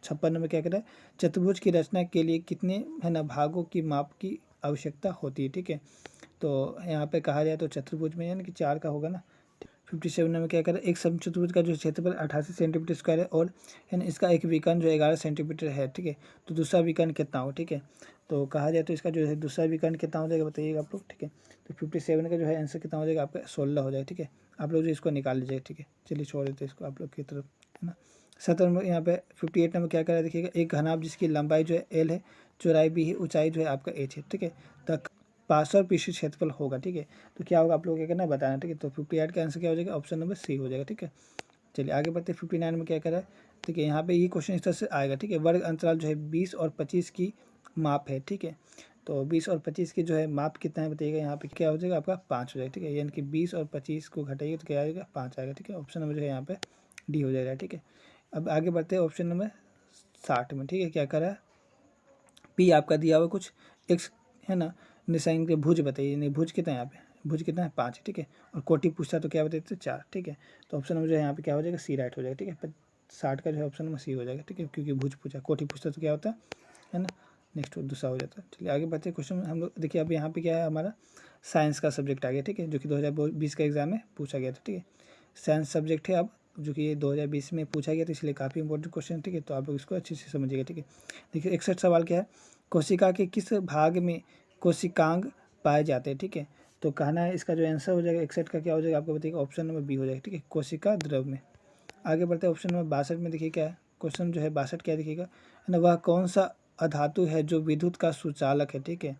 56 नंबर क्या कहता है, चतुर्भुज की रचना के लिए कितने है ना भागों की माप की आवश्यकता होती है, ठीक है। तो यहाँ पे कहा जाए तो चतुर्भुज में यानी कि 4 का होगा ना। 57 में क्या करें, एक समचतुर्भुज का जो क्षेत्रफल 88 सेंटीमीटर स्क्वायर है और है ना इसका एक विकर्ण जो 11 सेंटीमीटर है, ठीक है। तो दूसरा विकर्ण कितना हो, ठीक है। तो कहा जाए तो इसका जो है दूसरा विकर्ण कितना हो जाएगा बताइएगा आप लोग, ठीक है। तो 57 का जो है आंसर कितना हो जाएगा आपका, 16 हो जाएगा, ठीक है। आप लोग जो इसको निकाल लीजिएगा, ठीक है। चलिए छोड़ देते हैं इसको आप लोग की तरफ, है ना। 17 नंबर यहाँ पे 58 नंबर क्या करा देखिएगा, एक घनाभ जिसकी लंबाई जो है एल है, चौड़ाई बी है, ऊंचाई जो है आपका एच है, ठीक है। तक पार्श्व पृष्ठ क्षेत्रफल होगा, ठीक है। तो क्या होगा आप लोग क्या करना है बताना, ठीक है। तो 58 का आंसर क्या हो जाएगा, ऑप्शन नंबर सी हो जाएगा, ठीक है। चलिए आगे बढ़ते 59 में क्या करा है, ठीक है। यहाँ पे ये क्वेश्चन इस तरह से आएगा, ठीक है। वर्ग अंतराल जो है 20 और 25 की माप है, ठीक है। तो 20 और 25 की जो है माप कितना है बताइएगा, यहाँ पे क्या हो जाएगा आपका 5 हो जाएगा, ठीक है। यानी कि 20 और 25 को घटाइए तो क्या आएगा 5 आएगा, ठीक है। ऑप्शन नंबर जो है यहाँ पे डी हो जाएगा, ठीक है। अब आगे बढ़ते हैं ऑप्शन नंबर 60 में, ठीक है। क्या करा है, पी आपका दिया हुआ कुछ एक्स है ना, निशान के भुज बताइए, नहीं भुज कितना है यहाँ पे, भुज कितना है 5 है, ठीक है। और कोटि पूछता तो क्या बताते 4, ठीक है। तो ऑप्शन नंबर जो है यहाँ पे क्या हो जाएगा, सी राइट हो जाएगा, ठीक है। 60 का जो है ऑप्शन नंबर सी हो जाएगा, ठीक है, क्योंकि भुज पूछा, कोटि पूछता तो क्या होता है ना, नेक्स्ट दूसरा हो जाता है। चलिए आगे बढ़ते क्वेश्चन हम लोग देखिए, अब यहाँ पे क्या है हमारा साइंस का सब्जेक्ट आ गया, ठीक है, जो कि 2020 का एग्जाम में पूछा गया था, ठीक है। साइंस सब्जेक्ट है अब, जो कि ये 2020 में पूछा गया था, इसलिए काफ़ी इंपॉर्टेंट क्वेश्चन, ठीक है। तो आप लोग इसको अच्छे से समझिएगा, ठीक है। देखिए 61 सवाल क्या है, कोशिका के किस भाग में कोशिकांग पाए जाते हैं, ठीक है। तो कहना है इसका जो आंसर हो जाएगा 61 का क्या हो जाएगा आपको बताइएगा, ऑप्शन नंबर बी हो जाएगा, ठीक है, कोशिका द्रव में। आगे बढ़ते हैं ऑप्शन नंबर 62 में, देखिए क्या है क्वेश्चन जो है 62 क्या दिखेगा, है ना, वह कौन सा अधातु है जो विद्युत का सुचालक है, ठीक है।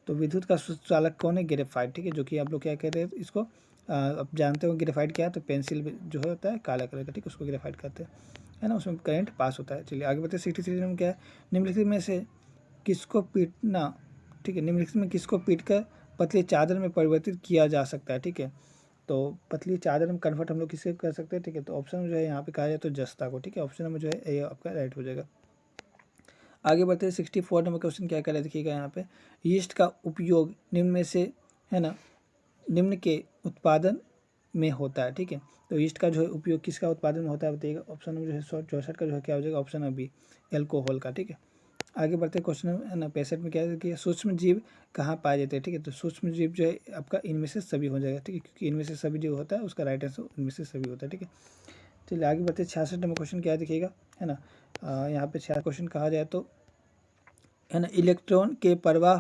तो विद्युत का सुचालक कौन है, ग्रेफाइट, ठीक है, जो कि आप लोग क्या कहते हैं इसको, आप जानते हो ग्रेफाइट क्या है, तो पेंसिल जो होता है काला कलर का, ठीक है, उसको ग्रेफाइट कहते हैं, है ना, उसमें करंट पास होता है। चलिए आगे बढ़ते 63 नंबर क्या है, निम्नलिखित में से किसको पीटना, ठीक है, निम्नलिखित में किसको पीट कर पतली चादर में परिवर्तित किया जा सकता है, ठीक है। तो पतली चादर में कन्वर्ट हम लोग किसे कर सकते हैं, ठीक है। तो ऑप्शन जो है यहाँ पे कहा जाए तो जस्ता को, ठीक है। ऑप्शन नंबर जो है ये आपका राइट हो जाएगा। आगे बढ़ते हैं 64 नंबर क्वेश्चन क्या कह रहा है देखिएगा, यहाँ पे यीस्ट का उपयोग निम्न में से है ना, निम्न के उत्पादन में होता है, ठीक है। तो यीस्ट का जो है उपयोग किसका उत्पादन में होता है बताइएगा, ऑप्शन नंबर जो है 64 का जो है क्या हो जाएगा, ऑप्शन नंबर बी, एल्कोहल का, ठीक है। आगे बढ़ते क्वेश्चन है ना 65 में क्या है कि सूक्ष्म जीव कहाँ पाए जाते हैं, ठीक है। तो सूक्ष्म जीव जो है आपका इनमें से सभी हो जाएगा, ठीक है, क्योंकि इनमें से सभी जो होता है उसका राइट आंसर इनमें से सभी होता है, ठीक है। चलिए आगे बढ़ते 66 नंबर क्वेश्चन क्या है देखिएगा, है ना। यहाँ पे 66 क्वेश्चन कहा जाए तो है ना, इलेक्ट्रॉन के प्रवाह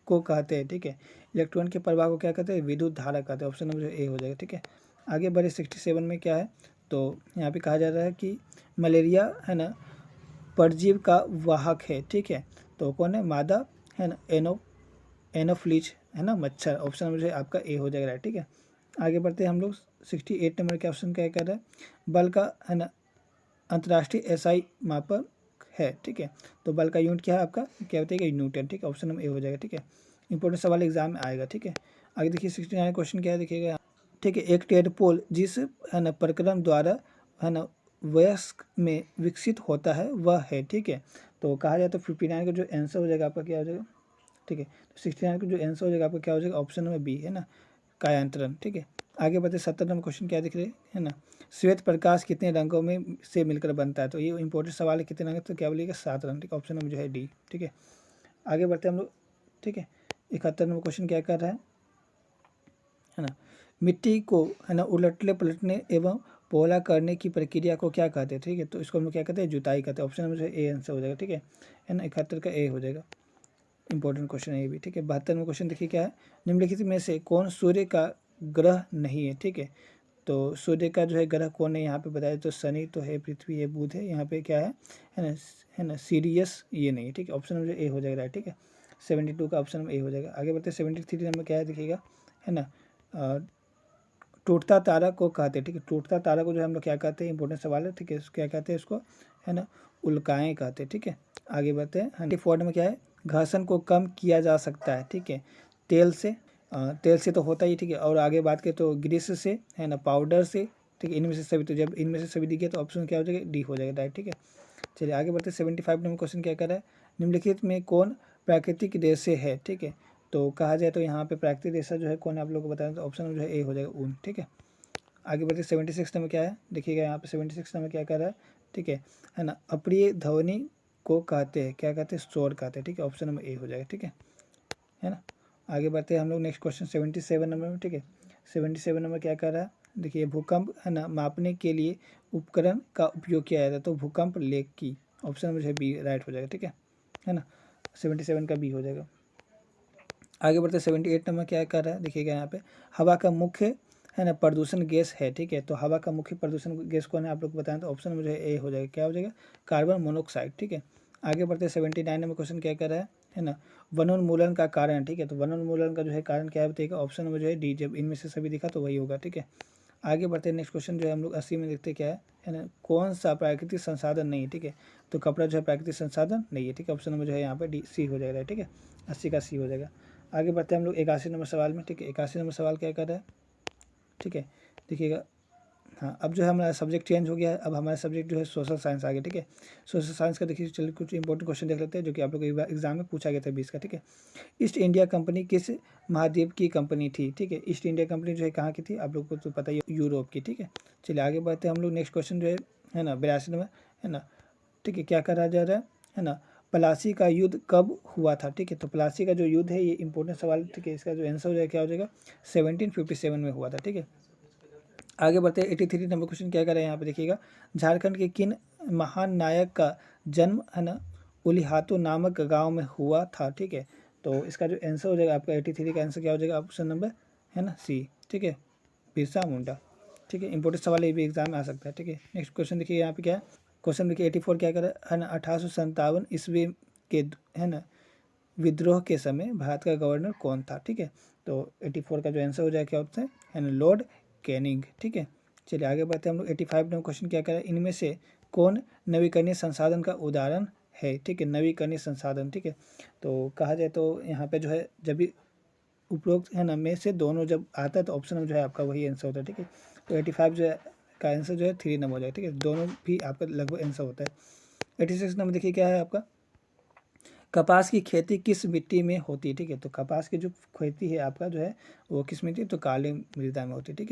को कहते हैं, ठीक है। इलेक्ट्रॉन के प्रवाह को क्या कहते हैं, विद्युत धारा कहते हैं, ऑप्शन नंबर ए हो जाएगा, ठीक है। आगे बढ़े 67 में क्या है, तो यहाँ पे कहा जा रहा है कि मलेरिया है ना परजीव का वाहक है, ठीक है। तो कौन है, मादा है ना, एनोफ्लीज है ना, मच्छर, ऑप्शन नंबर जो है आपका ए हो जाएगा राइट, ठीक है। आगे बढ़ते हैं हम लोग 68 नंबर के ऑप्शन क्या कर रहे हैं, बल का है ना अंतर्राष्ट्रीय एसआई मापक है, ठीक है। तो बल का यूनिट क्या है आपका, क्या बताइएगा, न्यूटन, ठीक है, ऑप्शन नंबर ए हो जाएगा, ठीक है। इंपॉर्टेंट सवाल एग्जाम में आएगा, ठीक है। आगे देखिए 69 क्वेश्चन क्या है देखिएगा, ठीक है, एक टेडपोल जिस है ना प्रक्रम द्वारा है ना वयस्क में विकसित होता है वह है, ठीक है। तो कहा जाए तो 59 का जो आंसर हो जाएगा आपका क्या हो जाएगा, ठीक है। तो 69 का जो आंसर हो जाएगा आपका क्या हो जाएगा, ऑप्शन नंबर बी है ना, कायांतरण, ठीक है। आगे बढ़ते 70 नंबर क्वेश्चन क्या दिख रहे हैं, है ना, श्वेत प्रकाश कितने रंगों में से मिलकर बनता है, तो ये इंपॉर्टेंट सवाल है, कितने रंग, तो क्या बोलिएगा 7 रंग, ठीक है, ऑप्शन नंबर जो है डी, ठीक है। आगे बढ़ते हम लोग, ठीक है। 71 नंबर क्वेश्चन क्या कर रहा है ना, मिट्टी को है ना उलटने पलटने एवं पोला करने की प्रक्रिया को क्या कहते हैं, ठीक है। तो इसको हम लोग क्या कहते हैं, जुताई कहते हैं, ऑप्शन नंबर जो है ए आंसर हो जाएगा, ठीक है ना। 71 का ए हो जाएगा, इंपॉर्टेंट क्वेश्चन है ये भी, ठीक है। 72 में क्वेश्चन देखिए क्या है, निम्नलिखित में से कौन सूर्य का ग्रह नहीं है, ठीक है। तो सूर्य का जो है ग्रह कौन है यहाँ पे बताया, तो शनि तो है, पृथ्वी है, बुध है, यहाँ पे क्या है ना सीरियस ये नहीं है, ठीक है, ऑप्शन नंबर ए हो जाएगा, ठीक है। 72 का ऑप्शन नंबर ए हो जाएगा। आगे बढ़ते 73 नंबर क्या है देखिएगा, है ना, टूटता तारा को कहते हैं, ठीक है। टूटता तारा को जो हम लोग क्या कहते हैं, इंपॉर्टेंट सवाल है, ठीक है, क्या कहते हैं इसको, है ना उल्काएं कहते हैं, ठीक है। आगे बढ़ते हैं 94 में क्या है, घर्षण को कम किया जा सकता है, ठीक है, तेल से, तेल से तो होता ही, ठीक है। और आगे बात करें तो ग्रीस से, है ना, पाउडर से, ठीक है, इनमें से सभी। तो जब इनमें से सभी दिख गया तो ऑप्शन क्या हो जाएगा, डी हो जाएगा डायरेक्ट, ठीक है। चलिए आगे बढ़ते 75 नंबर क्वेश्चन क्या कर रहा है, निम्नलिखित में कौन प्राकृतिक रेशे है, ठीक है। तो कहा जाए तो यहाँ पे प्राकृतिक रेशा जो है कौन है आप लोग को बताया, तो ऑप्शन जो है ए हो जाएगा, ऊन, ठीक है। आगे बढ़ते 76 नंबर क्या है, देखिएगा यहाँ पे 76 नंबर क्या कर रहा है, ठीक है ना, अप्रिय ध्वनि को कहते हैं, क्या कहते हैं, शोर कहते हैं, ठीक है। ऑप्शन नंबर ए हो जाएगा, ठीक है ना। आगे बढ़ते हैं हम लोग नेक्स्ट क्वेश्चन 77 नंबर में, ठीक है। 77 नंबर क्या कर रहा है, देखिए भूकंप, है ना, मापने के लिए उपकरण का उपयोग किया जाता है, तो भूकंप लेख की, ऑप्शन नंबर जो है बी राइट हो जाएगा, ठीक है ना। 77 का बी हो जाएगा। आगे बढ़ते 78 नंबर क्या कर रहा है, देखिएगा यहाँ पे हवा का मुख्य, है ना, प्रदूषण गैस है, ठीक है। तो हवा का मुख्य प्रदूषण गैस कौन है आप लोग को बताएं, तो ऑप्शन मुझे ए हो जाएगा, क्या हो जाएगा, कार्बन मोनोऑक्साइड, ठीक है। आगे बढ़ते 79 नंबर क्वेश्चन क्या कर रहा है ना, वनोन्मूलन का कारण, ठीक है। तो वनोन्मूलन का जो है कारण क्या है बताइएगा, ऑप्शन नंबर जो है डी, जब इनमें से सभी दिखा तो वही होगा, ठीक है। आगे बढ़ते हैं नेक्स्ट क्वेश्चन जो है हम लोग 80 में देखते क्या है ना, कौन सा प्राकृतिक संसाधन नहीं है, ठीक है। तो कपड़ा जो है प्राकृतिक संसाधन नहीं है, ठीक है। ऑप्शन नंबर जो है यहाँ पे डी, सी हो जाएगा, ठीक है। 80 का सी हो जाएगा। आगे बढ़ते हैं हम लोग 81 नंबर सवाल में, ठीक है। 81 नंबर सवाल क्या कर रहा है, ठीक है, देखिएगा। हाँ, अब जो है हमारा सब्जेक्ट चेंज हो गया है, अब हमारा सब्जेक्ट जो है सोशल साइंस आ गया, ठीक है। सोशल साइंस का देखिए, चलिए कुछ इंपॉर्टेंट क्वेश्चन देख लेते हैं जो कि आप लोग एग्जाम में पूछा गया था 20 का, ठीक है। ईस्ट इंडिया कंपनी किस महाद्वीप की कंपनी थी, ठीक है। ईस्ट इंडिया कंपनी जो है कहाँ की थी, आप लोग को तो पता ही है, यूरोप की, ठीक है। चलिए आगे बढ़ते हैं हम लोग नेक्स्ट क्वेश्चन जो है ना 82 नंबर, है ना, ठीक है। क्या करा जा रहा है ना, प्लासी का युद्ध कब हुआ था, ठीक है। तो प्लासी का जो युद्ध है ये इंपॉर्टेंट सवाल, ठीक है। इसका जो आंसर हो जाएगा क्या हो जाएगा, 1757 में हुआ था, ठीक है। आगे बढ़ते हैं 83 नंबर क्वेश्चन क्या कर रहे हैं यहाँ पे देखिएगा, झारखंड के किन महान नायक का जन्म, है ना, उलिहातू नामक गांव में हुआ था, ठीक है। तो इसका जो आंसर हो जाएगा आपका 83 का आंसर क्या हो जाएगा, ऑप्शन नंबर, है ना, सी, ठीक है, बिरसा मुंडा, ठीक है। इंपॉर्टेंट सवाल ये भी एग्जाम में आ सकता है, ठीक है। नेक्स्ट क्वेश्चन देखिए यहाँ पे क्या है, क्वेश्चन देखिए 84 क्या कर रहा है ना, 1857 ईस्वी के, है ना, विद्रोह के समय भारत का गवर्नर कौन था, ठीक है। तो 84 का जो आंसर हो जाएगा क्या ऑप्शन है ना, लॉर्ड कैनिंग, ठीक है। चलिए आगे बढ़ते हैं हम लोग 85 नंबर क्वेश्चन क्या करें, इनमें से कौन नवीकरणीय संसाधन का उदाहरण है, ठीक है, नवीकरणीय संसाधन, ठीक है। तो कहा जाए तो यहाँ पे जो है जब भी उपरोक्त, है ना, में से दोनों जब आता है तो ऑप्शन जो है आपका वही आंसर होता है, ठीक है। तो 85 जो है का आंसर जो है 3 नंबर हो जाएगा, ठीक है। दोनों भी आपका लगभग आंसर होता है। 86 नंबर देखिए क्या है आपका, कपास की खेती किस मिट्टी में होती है, ठीक है। तो कपास की जो खेती है आपका जो है वो किस मिट्टी, तो काली मृदा में होती है, ठीक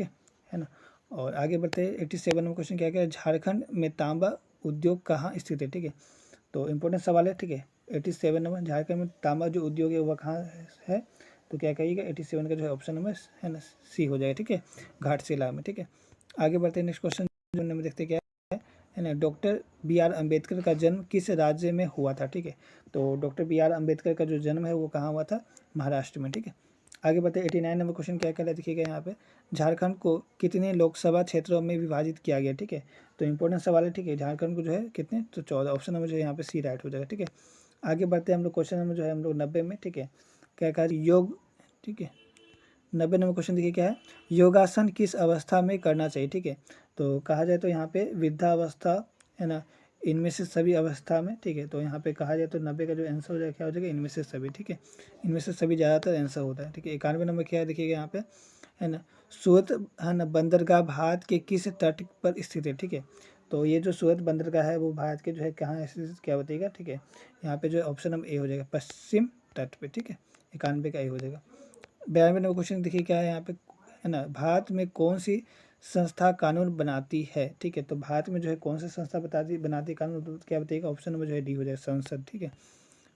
है ना। और आगे बढ़ते हैं 87 नंबर क्वेश्चन क्या क्या है, झारखंड में तांबा उद्योग कहाँ स्थित है, ठीक है। तो इंपॉर्टेंट सवाल है, ठीक है। 87 नंबर, झारखंड में तांबा जो उद्योग है वह कहाँ है, तो क्या कहिएगा 87 का जो है ऑप्शन नंबर, है ना, सी हो जाएगा, ठीक है, घाटशिला में, ठीक है। आगे बढ़ते हैं नेक्स्ट क्वेश्चन में देखते क्या है ना, डॉक्टर बी आर अम्बेडकर का जन्म किस राज्य में हुआ था, ठीक है। तो डॉक्टर बी आर अम्बेडकर का जो जन्म है वो कहाँ हुआ था, महाराष्ट्र में, ठीक है। आगे बढ़ते 89 नंबर क्वेश्चन क्या क्या देखिएगा यहाँ पे, झारखंड को कितने लोकसभा क्षेत्रों में विभाजित किया गया, ठीक है। तो इंपॉर्टेंट सवाल है, ठीक है। झारखंड को जो है कितने, तो 14, ऑप्शन नंबर जो है यहाँ पे सी राइट हो जाएगा, ठीक है। आगे बढ़ते हैं हम लोग क्वेश्चन नंबर जो है हम लोग 90 में, ठीक है। क्या कहा, योग, ठीक है। 90 नंबर क्वेश्चन देखिए क्या है, योगासन किस अवस्था में करना चाहिए, ठीक है। तो कहा जाए तो यहाँ पे वृद्धावस्था, है ना, इनमें से सभी अवस्था में, ठीक है। तो यहाँ पे कहा जाए तो 90 का जो आंसर हो जाएगा क्या हो जाएगा, इनमें से सभी, ठीक है। इनमें से सभी ज़्यादातर आंसर होता है, ठीक है। 91 नंबर क्या है देखिएगा यहाँ पे, है ना, सूरत, है ना, बंदरगाह भारत के किस तट पर स्थित है, ठीक है। तो ये जो सूरत बंदरगाह है वो भारत के जो है कहाँ स्थित, क्या बताइएगा, ठीक है। यहाँ पे जो है ऑप्शन नंबर ए हो जाएगा, पश्चिम तट पे, ठीक है। 91 का ए हो जाएगा। 92 नंबर क्वेश्चन देखिए क्या है यहाँ पे, है ना, भारत में कौन सी संस्था कानून बनाती है, ठीक है। तो भारत में जो है कौन सी संस्था बनाती कानून, तो क्या बताइएगा, ऑप्शन नंबर जो है डी हो जाएगा, संसद, ठीक है।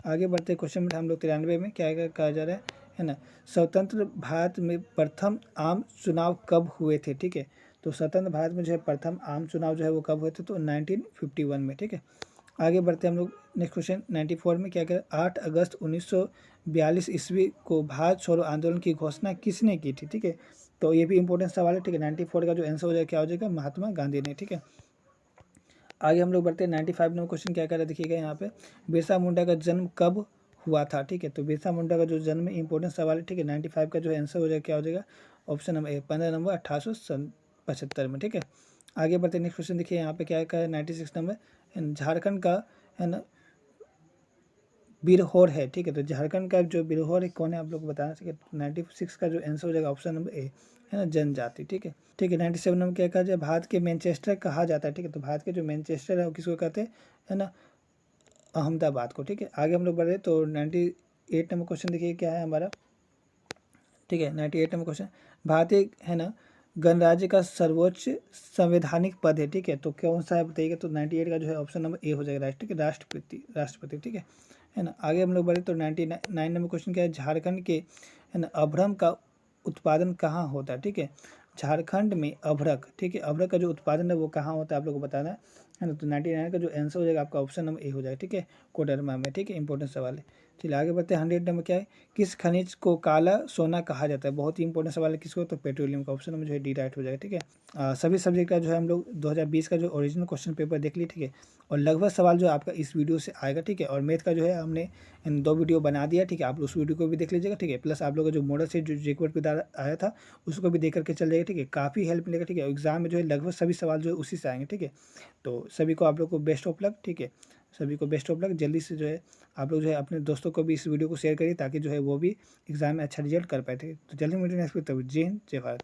आगे बढ़ते क्वेश्चन में हम लोग 93 में क्या कहा जा रहा है ना, स्वतंत्र भारत में प्रथम आम चुनाव कब हुए थे, ठीक है। तो स्वतंत्र भारत में जो है प्रथम आम चुनाव जो है वो कब हुए थे, तो 1951 में, ठीक है। आगे बढ़ते हम लोग नेक्स्ट क्वेश्चन 94 में क्या करें, 8 अगस्त 1942 ईस्वी को भारत छोड़ो आंदोलन की घोषणा किसने की थी, ठीक है। तो ये भी इंपॉर्टेंट सवाल है, ठीक है। 94 का जो आंसर हो जाएगा क्या हो जाएगा, महात्मा गांधी ने, ठीक है। आगे हम लोग बढ़ते हैं 95 नंबर क्वेश्चन क्या कर रहा है देखिएगा यहाँ पे, बिरसा मुंडा का जन्म कब हुआ था, ठीक है। तो बिरसा मुंडा का जो जन्म इंपॉर्टेंट सवाल है, ठीक है। 95 का जो आंसर हो जाएगा क्या हो जाएगा, ऑप्शन नंबर ए, 15 नंबर 1875 में, ठीक है। आगे बढ़ते नेक्स्ट क्वेश्चन देखिए यहाँ पे क्या है 96 नंबर, झारखंड का, है ना, बिरहोर है, ठीक है। तो झारखंड का जो बिरहोर है कौन है आप लोग को बताना चाहिए। 96 का जो आंसर हो जाएगा ऑप्शन नंबर ए, है ना, जनजाति, ठीक है। ठीक है, 97 नंबर क्या कहा जाए, भारत के मैनचेस्टर कहा जाता है, ठीक है। तो भारत के जो मैनचेस्टर है वो किसको कहते हैं, है ना, अहमदाबाद को, ठीक है। आगे हम लोग बढ़े तो 98 नंबर क्वेश्चन देखिए क्या है हमारा, ठीक है। 98 नंबर क्वेश्चन, भारतीय, है ना, गणराज्य का सर्वोच्च संवैधानिक पद है, ठीक है। तो कौन सा है बताइएगा। तो 98 का जो है ऑप्शन नंबर ए हो जाएगा, ठीक है, राष्ट्रपति, राष्ट्रपति, ठीक है ना। आगे हम लोग बढ़े तो 99 नंबर क्वेश्चन क्या है, झारखंड के, है ना, अभ्रक का उत्पादन कहाँ होता है, ठीक है। झारखंड में अभ्रक, ठीक है, अभ्रक का जो उत्पादन है वो कहाँ होता है आप लोग को बताना है ना। तो 99 का जो आंसर हो जाएगा आपका ऑप्शन नंबर ए हो जाएगा, ठीक है, कोडरमा में, ठीक है। इंपॉर्टेंट सवाल है। चलिए आगे बढ़ते हैं। 100 नंबर क्या है, किस खनिज को काला सोना कहा जाता है, बहुत ही इंपॉर्टेंट सवाल है। किसको, तो पेट्रोलियम का, ऑप्शन नंबर जो है डी राइट हो जाएगा, ठीक है। सभी सब्जेक्ट का जो है हम लोग 2020 का जो ओरिजिनल क्वेश्चन पेपर देख लिए, ठीक है। और लगभग सवाल जो आपका इस वीडियो से आएगा, ठीक है। और मैथ का जो है हमने इन 2 वीडियो बना दिया, ठीक है। आप उस वीडियो को भी देख लीजिएगा, ठीक है। प्लस आप लोग का जो मॉडल से जो जेकवर्ड पे आया था उसको भी देख करके चल जाएगा, ठीक है। काफ़ी हेल्प मिलेगा, ठीक है। एग्जाम में जो है लगभग सभी सवाल जो है उसी से आएंगे, ठीक है। तो सभी को आप लोग को बेस्ट ऑफ लक, ठीक है। सभी को बेस्ट ऑफ लक। जल्दी से जो है आप लोग जो है अपने दोस्तों को भी इस वीडियो को शेयर करिए ताकि जो है वो भी एग्जाम में अच्छा रिजल्ट कर पाए थे। तो जल्दी मिलते हैं नेक्स्ट वीडियो, जय हिंद, जय भारत।